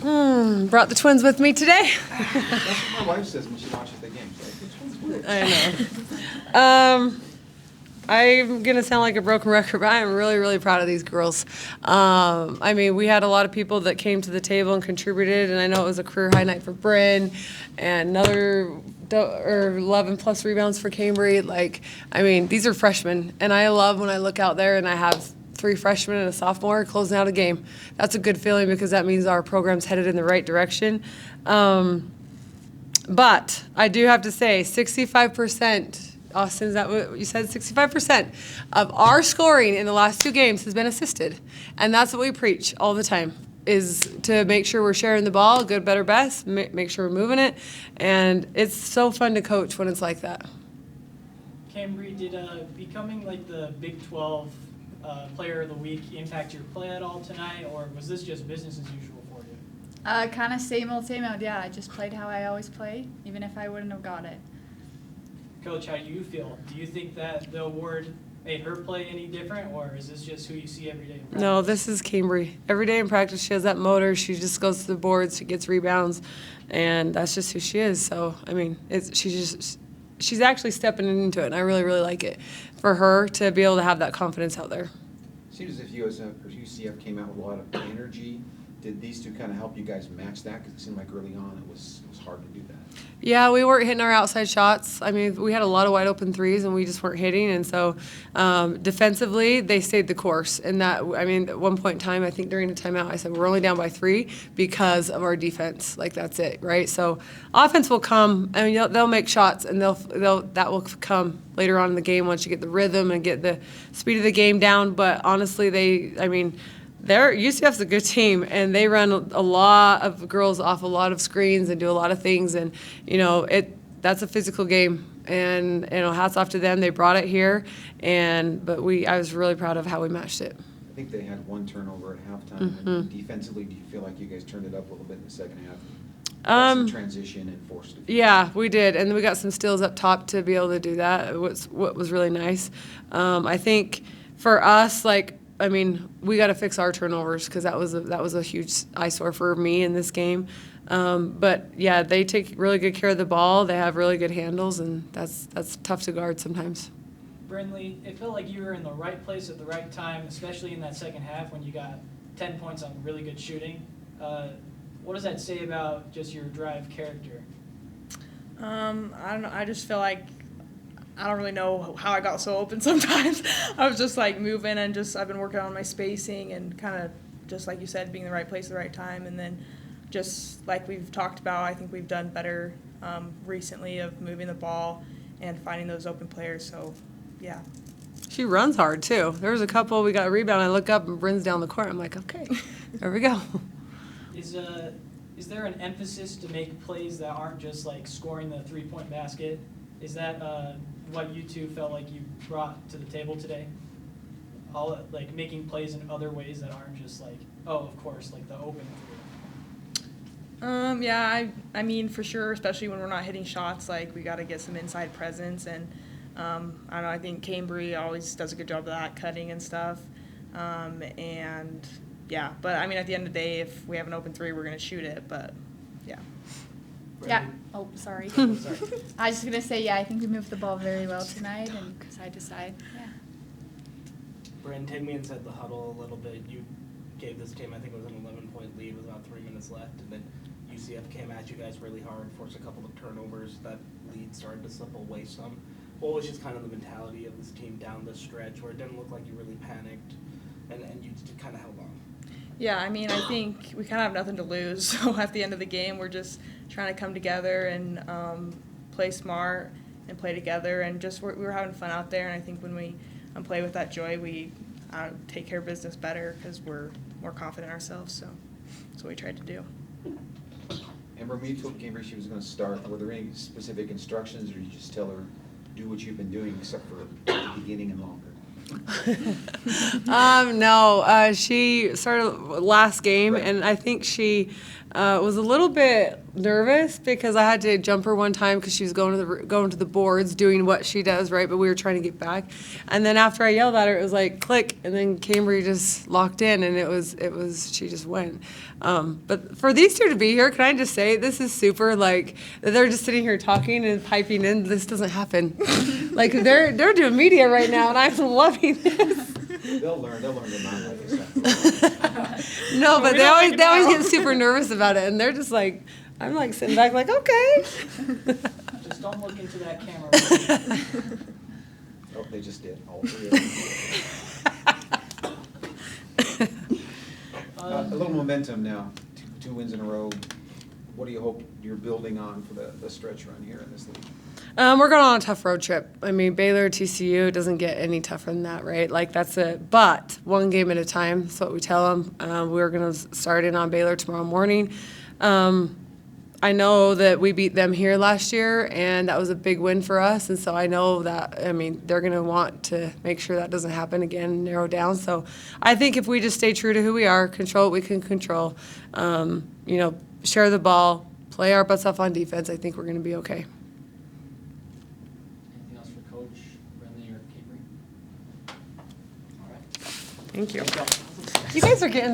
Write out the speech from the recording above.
Brought the twins with me today. That's what my wife says when she watches the games. Like, which one's which? I know. I'm going to sound like a broken record, but I am really, really proud of these girls. I mean, we had a lot of people that came to the table and contributed, and I know it was a career high night for Bryn and another 11-plus rebounds for Cambry. Like, I mean, these are freshmen, and I love when I look out there and I have 3 freshmen and a sophomore closing out a game. That's a good feeling because that means our program's headed in the right direction. But I do have to say, 65%. Austin, is that what you said? 65% of our scoring in the last 2 games has been assisted. And that's what we preach all the time, is to make sure we're sharing the ball, good, better, best, make sure we're moving it. And it's so fun to coach when it's like that. Cambry, did becoming like the Big 12 Player of the Week impact your play at all tonight, or was this just business as usual for you? Kind of same old, yeah. I just played how I always play, even if I wouldn't have got it. Coach, how do you feel? Do you think that the award made her play any different, or is this just who you see every day in practice? No, this is Cambry. Every day in practice, she has that motor. She just goes to the boards. She gets rebounds, and that's just who she is. So, I mean, she's actually stepping into it, and I really, really like it for her to be able to have that confidence out there. Seems as if UCF came out with a lot of energy. Did these two kind of help you guys match that? Because it seemed like early on it was hard to do that. Yeah, we weren't hitting our outside shots. I mean, we had a lot of wide open threes, and we just weren't hitting. And so defensively, they stayed the course. And that, I mean, at one point in time, I think during the timeout, I said, we're only down by 3 because of our defense. Like, that's it, right? So offense will come. I mean, they'll make shots, and that will come later on in the game once you get the rhythm and get the speed of the game down. But honestly, UCF's a good team, and they run a lot of girls off a lot of screens and do a lot of things, and that's a physical game. And hats off to them. They brought it here, but I was really proud of how we matched it. I think they had 1 turnover at halftime. Mm-hmm. And defensively, do you feel like you guys turned it up a little bit in the second half? Some transition and forced it. Yeah, we did, and we got some steals up top to be able to do that. What was really nice. I think for us, we got to fix our turnovers because that was a huge eyesore for me in this game. But yeah, they take really good care of the ball. They have really good handles, and that's tough to guard sometimes. Brindley, it felt like you were in the right place at the right time, especially in that second half when you got 10 points on really good shooting. What does that say about just your drive character? I don't know. I just feel like I don't really know how I got so open sometimes. I was just moving and I've been working on my spacing and kind of just like you said, being in the right place at the right time. And then just like we've talked about, I think we've done better recently of moving the ball and finding those open players. So, yeah. She runs hard, too. There was a couple, we got a rebound, I look up and Bryn's down the court. I'm like, okay, there we go. Is there an emphasis to make plays that aren't just scoring the 3-point basket? Is that what you two felt like you brought to the table today? All making plays in other ways that aren't just of course, the open three. Yeah, I mean for sure, especially when we're not hitting shots, we got to get some inside presence, and I don't know. I think Cambry always does a good job of that, cutting and stuff, and yeah. But I mean, at the end of the day, if we have an open 3, we're gonna shoot it. But yeah. Yeah. Oh, sorry. Sorry. I was just going to say, yeah, I think we moved the ball very well tonight and side to side. Yeah. Bryn, take me inside the huddle a little bit. You gave this team, I think it was an 11-point lead with about 3 minutes left, and then UCF came at you guys really hard, forced a couple of turnovers. That lead started to slip away some. What was just kind of the mentality of this team down the stretch where it didn't look like you really panicked and you just kind of held on? Yeah, I mean, I think we kind of have nothing to lose. So at the end of the game, we're just trying to come together and play smart and play together. And just we were having fun out there. And I think when we play with that joy, we take care of business better because we're more confident in ourselves. So that's what we tried to do. Amber, when you told Cambry she was going to start, were there any specific instructions, or did you just tell her do what you've been doing except for the beginning and longer? No, she started last game, Right. and I think she was a little bit nervous because I had to jump her one time because she was going to the boards doing what she does, right? But we were trying to get back, and then after I yelled at her, it was like click, and then Cambry just locked in, and it was she just went. But for these two to be here, can I just say this is super? Like they're just sitting here talking and piping in. This doesn't happen. Like they're doing media right now, and I'm loving this. They'll learn to not like this. No, but We they don't always like it they always now. get super nervous about it, and they're just like, I'm like sitting back like, okay. Just don't look into that camera. Oh, they just did, all three of them. A little momentum now, two wins in a row. What do you hope you're building on for the stretch run here in this league? We're going on a tough road trip. I mean, Baylor, TCU doesn't get any tougher than that, right? Like that's it. But one game at a time. That's what we tell them. We're going to start in on Baylor tomorrow morning. I know that we beat them here last year, and that was a big win for us. And so I know that, I mean, they're going to want to make sure that doesn't happen again, narrow down. So I think if we just stay true to who we are, control what we can control, share the ball, play our butts off on defense, I think we're going to be okay. Anything else for Coach Brendan or Cambry? All right. Thank you. You guys are getting